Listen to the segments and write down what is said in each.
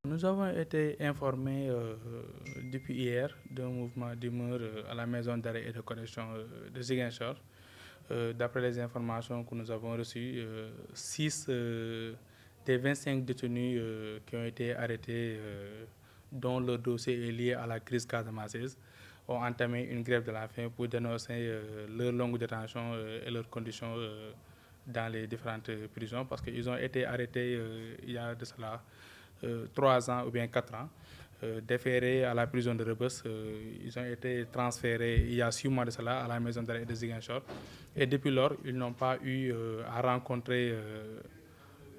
Nous avons été informés depuis hier d'un mouvement d'humeur à la maison d'arrêt et de correction de Ziguinchor. D'après les informations que nous avons reçues, 6 des 25 détenus qui ont été arrêtés, dont le dossier est lié à la crise casamançaise, ont entamé une grève de la faim pour dénoncer leur longue détention et leurs conditions dans les différentes prisons, parce qu'ils ont été arrêtés il y a de cela 3 ans ou bien 4 ans, déférés à la prison de Rebeuss. Ils ont été transférés il y a 6 mois de cela à la maison d'arrêt de Ziguinchor. Et depuis lors, ils n'ont pas eu à rencontrer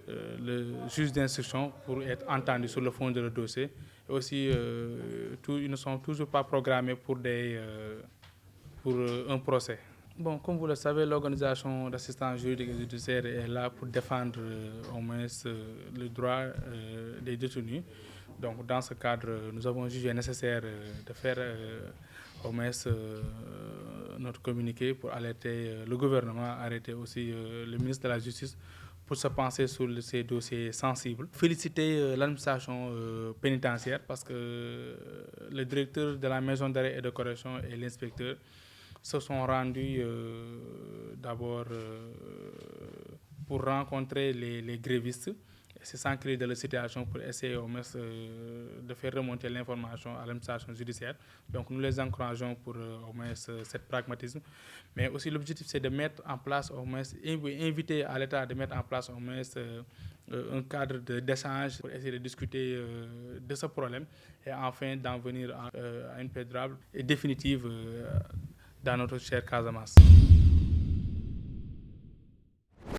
le juge d'instruction pour être entendus sur le fond de le dossier. Et aussi, ils ne sont toujours pas programmés pour un procès. Bon, comme vous le savez, l'organisation d'assistance juridique et judiciaire est là pour défendre au moins le droit des détenus. Donc, dans ce cadre, nous avons jugé nécessaire de faire au moins notre communiqué pour alerter le gouvernement, arrêter aussi le ministre de la Justice pour se pencher sur ces dossiers sensibles. Féliciter l'administration pénitentiaire parce que le directeur de la maison d'arrêt et de correction et l'inspecteur se sont rendus d'abord pour rencontrer les grévistes. C'est sans créer de la situation pour essayer au moins de faire remonter l'information à l'administration judiciaire. Donc nous les encourageons pour au moins cet pragmatisme. Mais aussi l'objectif c'est de mettre en place au moins, inviter à l'État de mettre en place au moins un cadre d'échange pour essayer de discuter de ce problème et enfin d'en venir à une paix durable et définitive dans notre chère Casamance.